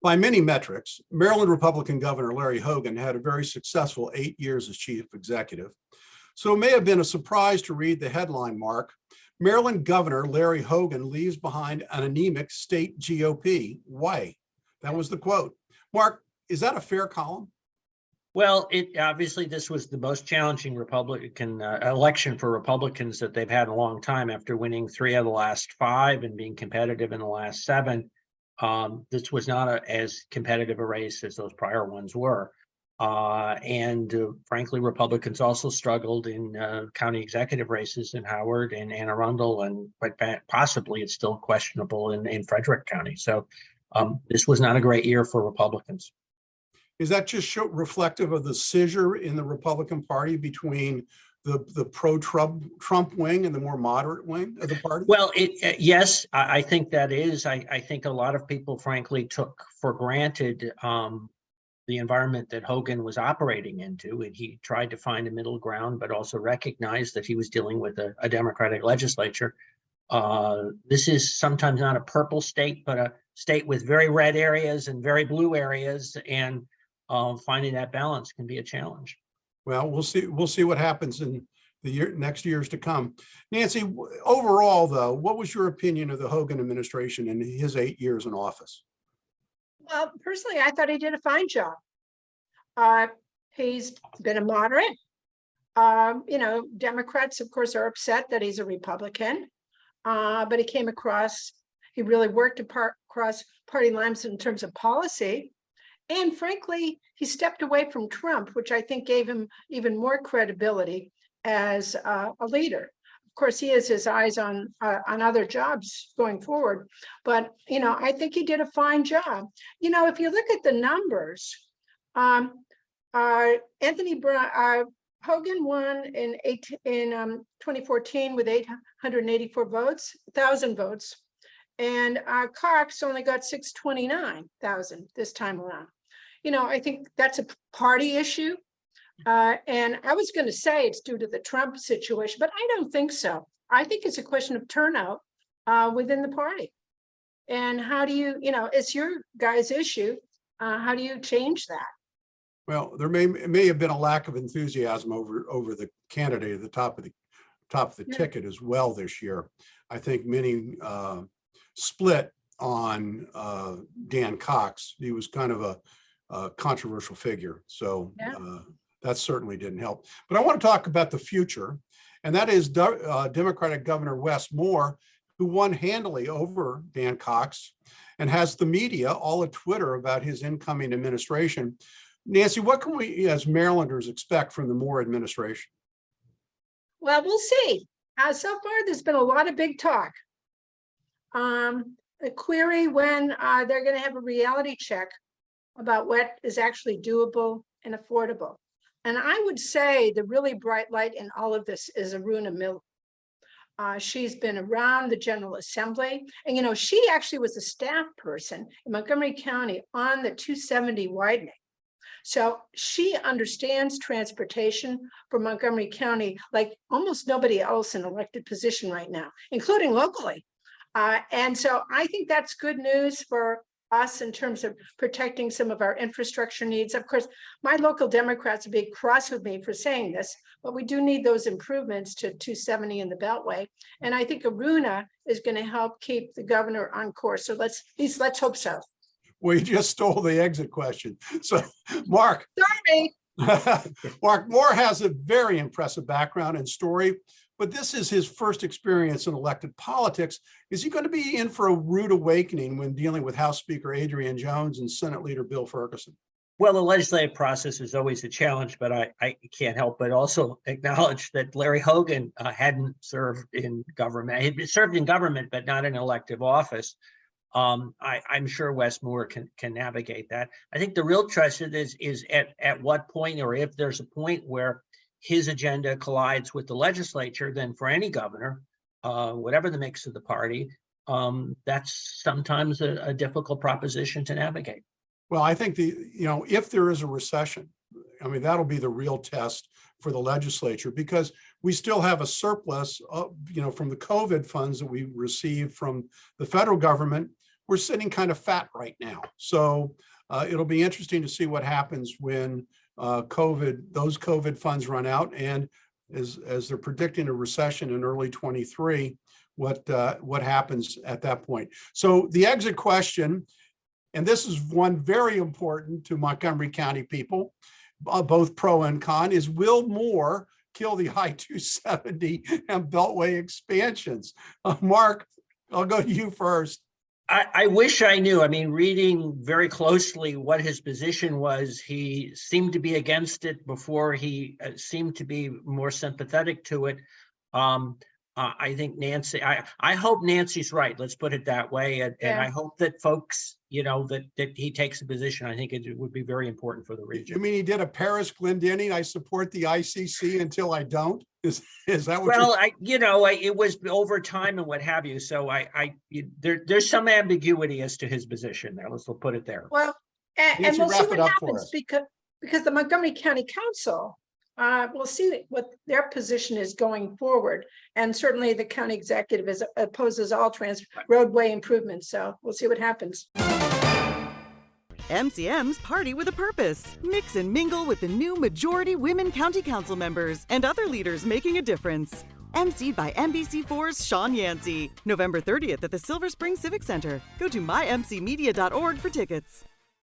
By many metrics, Maryland Republican Governor Larry Hogan had a very successful 8 years as chief executive. So it may have been a surprise to read the headline, Mark. Maryland Governor Larry Hogan leaves behind an anemic state GOP. Why? That was the quote. Mark, is that a fair column? Well, obviously this was the most challenging Republican election for Republicans that they've had in a long time after winning 3 of the last 5 and being competitive in the last 7. This was not as competitive a race as those prior ones were. Frankly, Republicans also struggled in county executive races in Howard and Anne Arundel, and quite possibly it's still questionable in Frederick County. So this was not a great year for Republicans. Is that just reflective of the scissor in the Republican Party between the pro-Trump wing and the more moderate wing of the party? Well, yes, I think that is. I think a lot of people, frankly, took for granted the environment that Hogan was operating into, and he tried to find a middle ground, but also recognized that he was dealing with a Democratic legislature. This is sometimes not a purple state, but a state with very red areas and very blue areas, and finding that balance can be a challenge. Well, we'll see what happens in the next years to come. Nancy, overall, though, what was your opinion of the Hogan administration in his 8 years in office? Well, personally, I thought he did a fine job. He's been a moderate. Democrats, of course, are upset that he's a Republican, but he really worked across party lines in terms of policy. And frankly, he stepped away from Trump, which I think gave him even more credibility as a leader. Of course, he has his eyes on other jobs going forward, but I think he did a fine job. If you look at the numbers, Hogan won in 2014 with 884,000 votes, and Cox only got 629,000 this time around. I think that's a party issue. And I was going to say it's due to the Trump situation, but I don't think so. I think it's a question of turnout within the party. And how do you, it's your guys' issue. How do you change that? Well, there may have been a lack of enthusiasm over the candidate at the top of the ticket as well this year. I think many split on Dan Cox. He was kind of a controversial figure. So that certainly didn't help. But I want to talk about the future, and that is Democratic Governor Wes Moore, who won handily over Dan Cox and has the media all at Twitter about his incoming administration. Nancy, what can we as Marylanders expect from the Moore administration? Well, we'll see. So far, there's been a lot of big talk. A query when they're going to have a reality check about what is actually doable and affordable. And I would say the really bright light in all of this is Aruna Miller. She's been around the General Assembly, and she actually was a staff person in Montgomery County on the 270 widening. So she understands transportation for Montgomery County like almost nobody else in elected position right now, including locally. And so I think that's good news for us in terms of protecting some of our infrastructure needs. Of course, my local Democrats will be cross with me for saying this, but we do need those improvements to 270 in the Beltway. And I think Aruna is going to help keep the governor on course. So let's hope so. Well, you just stole the exit question. So, Mark. Sorry. Mark, Moore has a very impressive background and story, but this is his first experience in elected politics. Is he going to be in for a rude awakening when dealing with House Speaker Adrian Jones and Senate Leader Bill Ferguson? Well, the legislative process is always a challenge, but I can't help but also acknowledge that Larry Hogan hadn't served in government. He'd served in government, but not in elective office. I'm sure Wes Moore can navigate that. I think the real question is at what point, or if there's a point where his agenda collides with the legislature, then for any governor, whatever the mix of the party, that's sometimes a difficult proposition to navigate. Well, I think if there is a recession, I mean, that'll be the real test for the legislature, because we still have a surplus, from the COVID funds that we received from the federal government. we're sitting kind of fat right now. So it'll be interesting to see what happens when those COVID funds run out, and as they're predicting a recession in early 23, what happens at that point. So the exit question, and this is one very important to Montgomery County people, both pro and con, is will Moore kill the I-270 and Beltway expansions? Mark, I'll go to you first. I wish I knew. I mean, reading very closely what his position was, he seemed to be against it before he seemed to be more sympathetic to it. I think Nancy, I hope Nancy's right. Let's put it that way. And I hope that folks, that he takes a position. I think it would be very important for the region. You mean he did a Paris Glendinning? I support the ICC until I don't. Is that what? Well, it was over time and what have you. So there's some ambiguity as to his position there. Let's put it there. Well, and Nancy, we'll see wrap it what up for happens us. because the Montgomery County Council, we'll see what their position is going forward. And certainly the county executive opposes all roadway improvements. So we'll see what happens. MCM's Party with a Purpose. Mix and mingle with the new majority women county council members and other leaders making a difference. emceed by NBC4's Sean Yancey. November 30th at the Silver Spring Civic Center. Go to mymcmedia.org for tickets.